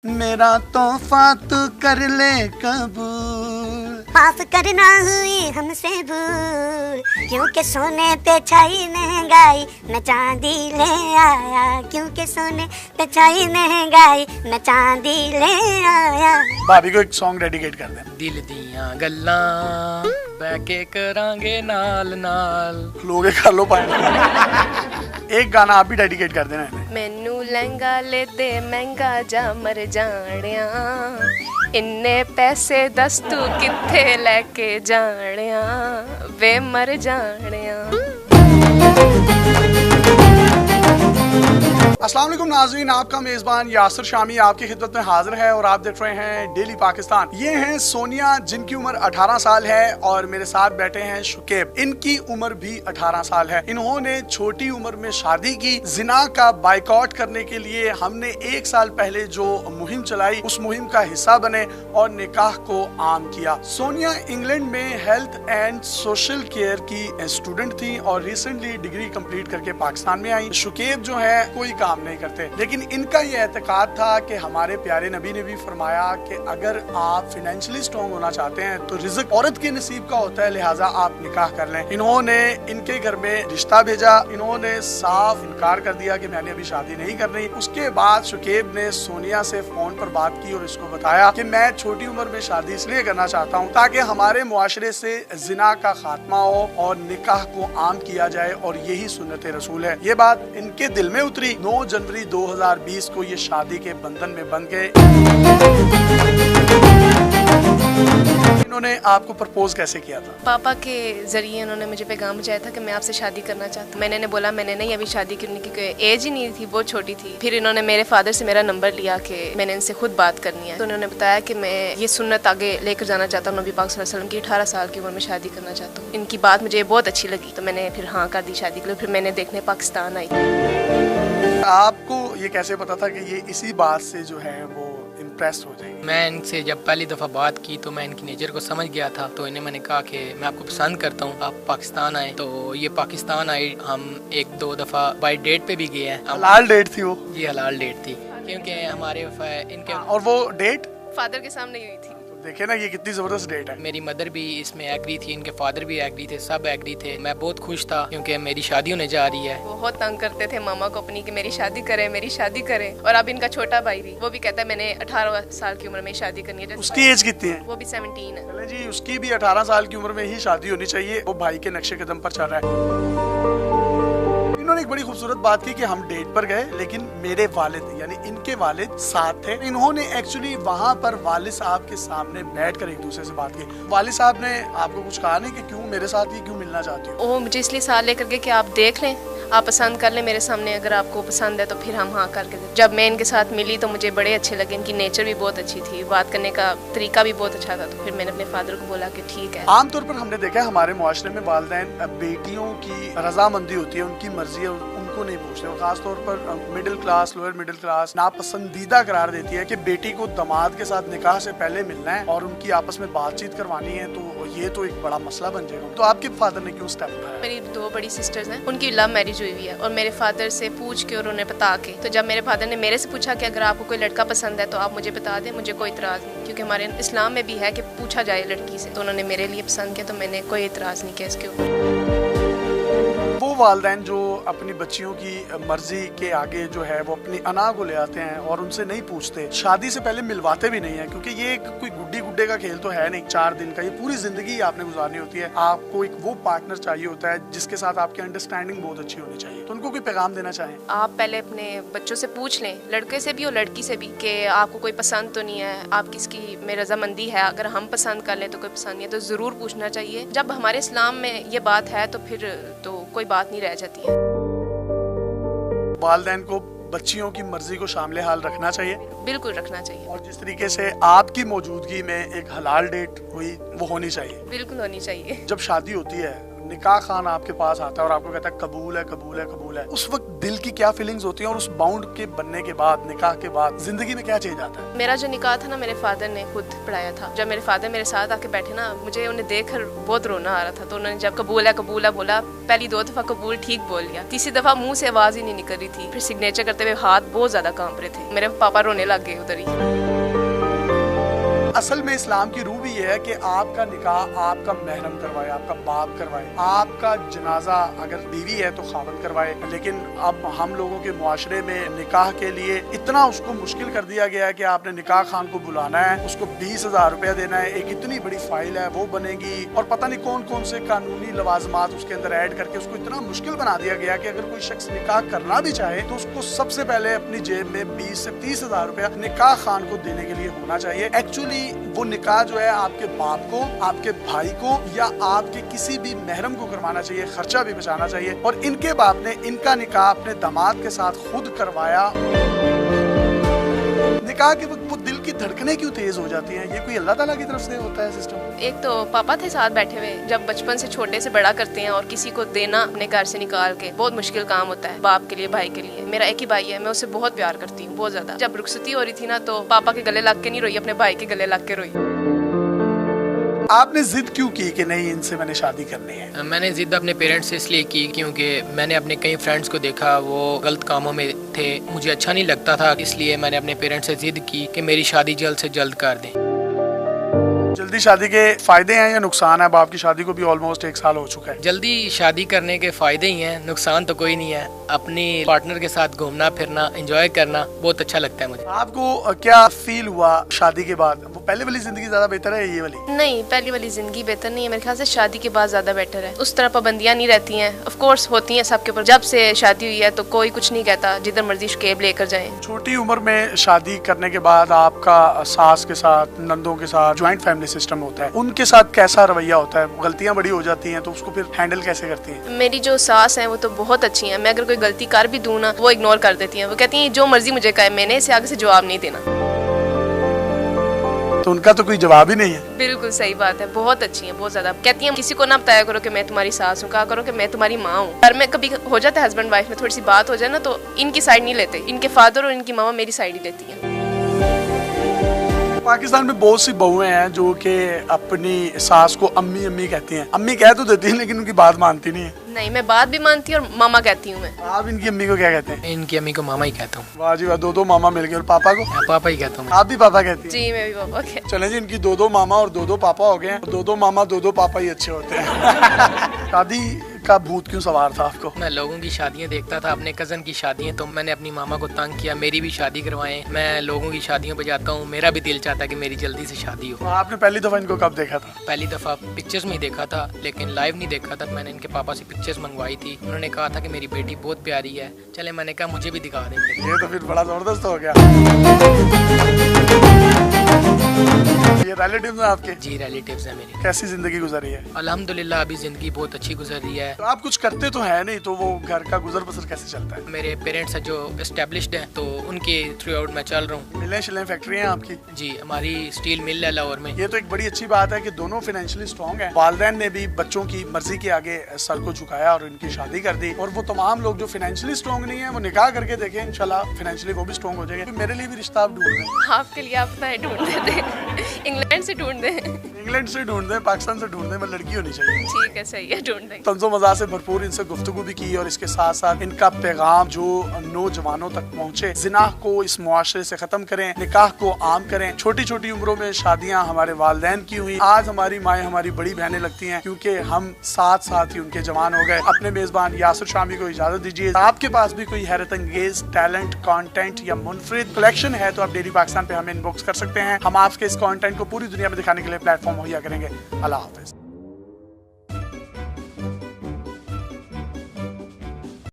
मेरा तोहफा तू कर ले कबूल, माफ करना हुई हमसे भूल, क्योंकि सोने पे छाई महंगाई, मैं चांदी ले आया, क्योंकि सोने पे छाई महंगाई, मैं चांदी ले आया। भाभी को एक सॉन्ग डेडिकेट कर दे। दिल दियां गल्लां बैके करांगे नाल नाल। लोगे कर लो पाए। एक गाना आप भी डेडिकेट कर देना इन्हें। मैनू लहंगा ले दे महंगा जा मर जानिया, इन्ने पैसे दस तू किथे लेके जानिया, वे मर जानिया। अस्सलाम वालेकुम नाज़रीन, आपका मेज़बान यासिर शामी आपकी खिदमत में हाजिर है और आप देख रहे हैं डेली पाकिस्तान। ये हैं सोनिया, जिनकी उम्र 18 साल है और मेरे साथ बैठे हैं शुकेब, इनकी उम्र भी 18 साल है। इन्होंने छोटी उम्र में शादी की। जिना का बाइकआउट करने के लिए हमने 1 साल पहले जो मुहिम चलाई, उस मुहिम का हिस्सा बने और निकाह को आम किया। सोनिया इंग्लैंड में हेल्थ एंड सोशल केयर की स्टूडेंट थी और रिसेंटली डिग्री कंप्लीट करके पाकिस्तान में आई। शुकेब जो है कोई काम नहीं करते, लेकिन इनका ये एतकाद था कि हमारे प्यारे नबी ने भी फरमाया कि अगर आप फाइनेंशियली स्ट्रॉन्ग होना चाहते हैं तो रिज़्क औरत के नसीब का होता है, लिहाजा आप निकाह कर लें। इन्होंने इनके घर में रिश्ता भेजा, इन्होंने साफ इनकार कर दिया कि मैंने अभी शादी नहीं करनी। उसके बाद शुकेब ने सोनिया से फोन पर बात की और इसको बताया कि मैं छोटी उम्र में शादी इसलिए करना चाहता हूँ ताकि हमारे मुआशरे से जिना का खात्मा हो और निकाह को आम किया जाए और यही सुन्नत रसूल है। ये बात इनके दिल में उतरी। 9 जनवरी 2020 को ये शादी के बंधन में बंध गए। इन्होंने आपको प्रपोज कैसे किया था? पापा के जरिए उन्होंने मुझे पैगाम भेजा था कि मैं आपसे शादी करना चाहता हूँ। मैंने बोला मैंने नहीं अभी शादी करने की, कोई एज ही नहीं थी, बहुत छोटी थी। फिर इन्होंने मेरे फादर से मेरा नंबर लिया कि मैंने इनसे खुद बात करनी है, तो उन्होंने बताया कि मैं ये सुन्नत आगे लेकर जाना चाहता हूँ, नबी पाक सल्लल्लाहु अलैहि वसल्लम की 18 साल की उम्र में शादी करना चाहता हूँ। इनकी बात मुझे बहुत अच्छी लगी तो मैंने फिर हाँ कर दी शादी के लिए। फिर मैंने देखने पाकिस्तान आई। आपको ये कैसे पता था कि ये इसी बात से जो है वो इम्प्रेस हो जाएगी? मैं इनसे जब पहली दफ़ा बात की तो मैं इनकी नेचर को समझ गया था, तो इन्हें मैंने कहा कि मैं आपको पसंद करता हूँ, आप पाकिस्तान आए। तो ये पाकिस्तान आए, हम 1-2 दफ़ा बाई डेट पे भी गए हैं। हलाल डेट थी वो? ये हलाल डेट थी क्योंकि हमारे इनके और वो डेट फादर के सामने हुई थी। देखे ना ये कितनी जबरदस्त डेट है। मेरी मदर भी इसमें एग्री थी, इनके फादर भी एग्री थे, सब एग्री थे। मैं बहुत खुश था क्योंकि मेरी शादी होने जा रही है। बहुत तंग करते थे मामा को अपनी कि मेरी शादी करें, मेरी शादी करें। और अब इनका छोटा भाई भी, वो भी कहता है मैंने 18 साल की उम्र में शादी करनी है। उसकी एज कितनी है? वो भी 17 है। चले जी, उसकी भी 18 साल की उम्र में ही शादी होनी चाहिए। वो भाई के नक्शे कदम पर चल रहा है। इन्होंने एक बड़ी खूबसूरत बात की कि हम डेट पर गए लेकिन मेरे वालिद यानी इनके वालिद साथ थे। इन्होंने एक्चुअली वहाँ पर वालिद साहब के सामने बैठकर एक दूसरे से बात की। वालिद साहब ने आपको कुछ कहा नहीं कि क्यों मेरे साथ ही क्यों मिलना चाहती हो? वो मुझे इसलिए साथ लेकर गए कि आप देख लें, आप पसंद कर लें मेरे सामने, अगर आपको पसंद है तो फिर हम हाँ करके दें। जब मैं इनके साथ मिली तो मुझे बड़े अच्छे लगे, इनकी नेचर भी बहुत अच्छी थी, बात करने का तरीका भी बहुत अच्छा था। तो फिर मैंने अपने फादर को बोला कि ठीक है। आमतौर पर हमने देखा है हमारे मुआशरे में वालिदैन बेटियों की रजामंदी होती है, उनकी मर्जी है, उनको नहीं पूछते। और खास तौर पर middle class, lower middle class नापसंदीदा करार देती है कि बेटी को दामाद के साथ निकाह से पहले मिलना है और उनकी आपस में बातचीत करवानी है, तो ये तो एक बड़ा मसला बन जाएगा। तो आपके फादर ने क्यों स्टेप उठाया? मेरी 2 बड़ी सिस्टर्स हैं, उनकी लव मैरिज हुई है और मेरे फादर से पूछ के और उन्हें बता के। तो जब मेरे फादर ने मेरे से पूछा कि अगर आपको कोई लड़का पसंद है तो आप मुझे बता दें, मुझे कोई इतराज़ नहीं, क्योंकि हमारे इस्लाम में भी है कि पूछा जाए लड़की से। तो उन्होंने मेरे लिए पसंद किया तो मैंने कोई इतराज़ नहीं किया इसके ऊपर। वो वालिदैन जो अपनी बच्चियों की मर्जी के आगे जो है वो अपनी अना को ले आते हैं और उनसे नहीं पूछते, शादी से पहले मिलवाते भी नहीं है, क्योंकि ये कोई गुड्डी गुड्डे का खेल तो है नहीं। 4 दिन का, ये पूरी जिंदगी आपने गुजारनी होती है। आपको एक वो पार्टनर चाहिए होता है जिसके साथ आपकी अंडरस्टैंडिंग बहुत अच्छी होनी चाहिए। तो उनको कोई पैगाम देना चाहें? आप पहले अपने बच्चों से पूछ लें, लड़के से भी और लड़की से भी, कि आपको कोई पसंद तो नहीं है, आप किसकी में रजामंदी है। अगर हम पसंद कर लें तो कोई पसंद नहीं है तो ज़रूर पूछना चाहिए। जब हमारे इस्लाम में ये बात है तो फिर तो कोई बात नहीं रह जाती है। वालिदैन को बच्चियों की मर्जी को शामिल हाल रखना चाहिए? बिल्कुल रखना चाहिए। और जिस तरीके से आपकी मौजूदगी में एक हलाल डेट हुई वो होनी चाहिए? बिल्कुल होनी चाहिए। जब शादी होती है निकाह खान आपके पास आता है और आपको कहता है कबूल है कबूल है कबूल है, उस वक्त दिल की क्या फीलिंग्स होती हैं और उस बाउंड के बनने के बाद, निकाह के बाद जिंदगी में क्या चेंज आता है? मेरा जो निकाह था ना, मेरे फादर ने खुद पढ़ाया था। जब मेरे फादर मेरे साथ आके बैठे ना, मुझे उन्हें देखकर बहुत रोना आ रहा था। तो उन्होंने जब कबूल है बोला, पहली 2 दफा कबूल ठीक बोल लिया, तीसरी दफा मुंह से आवाज ही नहीं निकल रही थी। फिर सिग्नेचर करते हुए हाथ बहुत ज्यादा कांप रहे थे। मेरे पापा रोने लग गए उधर ही। असल में इस्लाम की रूह भी ये है कि आपका निकाह आपका महरम करवाए, आपका बाप करवाए, आपका जनाजा अगर बीवी है तो खावंद करवाए। लेकिन अब हम लोगों के मुआशरे में निकाह के लिए इतना उसको मुश्किल कर दिया गया है कि आपने निकाह खान को बुलाना है, उसको 20,000 रुपया देना है, एक इतनी बड़ी फाइल है वो बनेगी और पता नहीं कौन कौन से कानूनी लवाजमात उसके अंदर ऐड करके उसको इतना मुश्किल बना दिया गया कि अगर कोई शख्स निकाह करना भी चाहे तो उसको सबसे पहले अपनी जेब में 20 से 30,000 रुपया निकाह खान को देने के लिए होना चाहिए। एक्चुअली वो निकाह जो है आपके बाप को, आपके भाई को या आपके किसी भी महरम को करवाना चाहिए, खर्चा भी बचाना चाहिए। और इनके बाप ने इनका निकाह अपने दामाद के साथ खुद करवाया। निकाह के वक्त वो दिल की धड़कनें क्यों तेज हो जाती हैं? ये कोई अल्लाह ताला की तरफ से होता है सिस्टम? एक तो पापा थे साथ बैठे हुए, जब बचपन से छोटे से बड़ा करते हैं और किसी को देना अपने घर से निकाल के बहुत मुश्किल काम होता है बाप के लिए, भाई के लिए। मेरा एक ही भाई है, मैं उससे बहुत प्यार करती हूँ, बहुत ज्यादा। जब रुखसती हो रही थी ना, तो पापा के गले लग के नहीं रोई, अपने भाई के गले लग के रोई। आपने जिद क्यों की कि नहीं इनसे मैंने शादी करनी है? मैंने जिद अपने पेरेंट्स से इसलिए की क्योंकि मैंने अपने कई फ्रेंड्स को देखा वो गलत कामों में थे, मुझे अच्छा नहीं लगता था। इसलिए मैंने अपने पेरेंट्स से जिद की कि मेरी शादी जल्द से जल्द कर दें। जल्दी शादी के फायदे हैं या नुकसान है? अब आपकी शादी को भी ऑलमोस्ट 1 साल हो चुका है। जल्दी शादी करने के फायदे ही हैं, नुकसान तो कोई नहीं है। अपनी पार्टनर के साथ घूमना फिरना, एंजॉय करना बहुत अच्छा लगता है मुझे। आपको क्या फील हुआ शादी के बाद? वो पहले वाली जिंदगी ज्यादा बेहतर है ये वाली? नहीं, पहली वाली जिंदगी बेहतर नहीं है, मेरे ख्याल से शादी के बाद ज्यादा बेटर है। उस तरह पाबंदियां नहीं रहती हैं, ऑफ कोर्स होती हैं सबके ऊपर। जब से शादी हुई है तो कोई कुछ नहीं कहता, जिधर मर्जी शुकेब लेकर जाएं। छोटी उम्र में शादी करने के बाद आपका सास के साथ, नंदों के साथ ज्वाइंट फैमिली सिस्टम होता है, उनके साथ कैसा रवैया होता है? गलतियां बड़ी हो जाती हैं तो उसको फिर हैंडल कैसे करती हैं? मेरी जो सास है वो तो बहुत अच्छी है। मैं अगर कोई गलती कर भी दूं ना, वो इग्नोर कर देती हैं। वो कहती हैं जो मर्जी मुझे कहे, मैंने इसे आगे से जवाब नहीं देना। तो उनका तो कोई जवाब ही नहीं है। बिल्कुल सही बात है, बहुत अच्छी है, बहुत ज्यादा। कहती हैं किसी को ना बताया करो कि मैं तुम्हारी सास हूँ, कहा करो कि मैं तुम्हारी माँ हूँ। घर में कभी हो जाता है हस्बैंड वाइफ में थोड़ी सी बात हो जाए ना, तो इनकी साइड नहीं लेते, इनके फादर और इनकी मामा मेरी साइड ही लेती है। पाकिस्तान में बहुत सी बहुएं हैं जो कि अपनी सास को अम्मी अम्मी कहती हैं। अम्मी कह तो देती हैं लेकिन उनकी बात मानती नहीं है। नहीं, मैं बात भी मानती हूँ और मामा कहती हूँ मैं। आप इनकी अम्मी को क्या कहते हैं? इनकी अम्मी को मामा ही कहता हूँ। वाह जी वाह, 2 मामा मिल गए। और पापा को? पापा ही कहता हूँ। आप भी पापा कहती हैं? जी, मैं भी पापा कहती। चले जी, इनकी 2 मामा और 2 पापा हो गए हैं। 2 मामा 2 पापा ही अच्छे होते हैं। शादी का भूत क्यों सवार था आपको? मैं लोगों की शादियां देखता था, अपने कजन की शादियां, तो मैंने अपनी मामा को तंग किया मेरी भी शादी करवाएं। मैं लोगों की शादियों पे जाता हूँ, मेरा भी दिल चाहता है कि मेरी जल्दी से शादी हो। तो आपने पहली दफा इनको कब देखा था? पहली दफा पिक्चर्स में ही देखा था, लेकिन लाइव नहीं देखा था। मैंने इनके पापा से पिक्चर्स मंगवाई थी, उन्होंने कहा था कि मेरी बेटी बहुत प्यारी है। चले, मैंने कहा मुझे भी दिखा दें। ये तो फिर बड़ा जबरदस्त हो गया। ये रिलेटिव्स हैं आपके? जी, रिलेटिव्स हैं मेरे। कैसी जिंदगी गुजरी है? अल्हम्दुलिल्लाह अभी जिंदगी बहुत अच्छी गुजर रही है। तो आप कुछ करते तो है नहीं, तो वो घर का गुजर बसर कैसे चलता है? मेरे पेरेंट्स हैं जो एस्टेब्लिश्ड हैं, तो उनके थ्रू आउट मैं चल रहा हूँ। मिलें शिलें फैक्ट्री है आपकी? जी, हमारी स्टील मिल है लाहौर में। ये तो एक बड़ी अच्छी बात है कि दोनों फाइनेंशियली स्ट्रॉन्ग हैं। वालिदैन ने भी बच्चों की मर्जी के आगे सर को झुकाया और इनकी शादी कर दी। और वो तमाम लोग जो फाइनेंशियली स्ट्रॉन्ग नहीं है, वो निकाह करके देखें, इंशाल्लाह फाइनेंशियली वो भी स्ट्रॉन्ग हो जाएंगे। मेरे लिए भी रिश्ता आप ढूंढ दें। आपके लिए आप ढूंढ देते, इंग्लैंड से ढूंढ दें, इंग्लैंड से ढूंढ दें, पाकिस्तान से ढूंढ दें, मैं लड़की होनी चाहिए। ठीक है, सही है, ढूंढ दें। तंज़ो मज़ा से भरपूर इनसे गुफ्तगू भी की और इसके साथ साथ इनका पैगाम जो नौजवानों तक पहुँचे, जिनाह को इस मुआशरे से खत्म करें, निकाह को आम करें। छोटी छोटी उम्रों में शादियाँ हमारे वालिदैन की हुई, आज हमारी माएँ हमारी बड़ी बहनें लगती हैं क्योंकि हम साथ साथ ही उनके जवान हो गए। अपने मेजबान यासिर शामी को इजाजत दीजिए। आपके पास भी कोई हैरत अंगेज टैलेंट, कंटेंट या मुनफरिद कलेक्शन है तो आप डेली पाकिस्तान पे हमें इनबॉक्स कर सकते हैं। हम आपके इस कंटेंट को पूरी दुनिया में दिखाने के लिए प्लेटफॉर्म मुहैया करेंगे। अल्लाह हाफिज।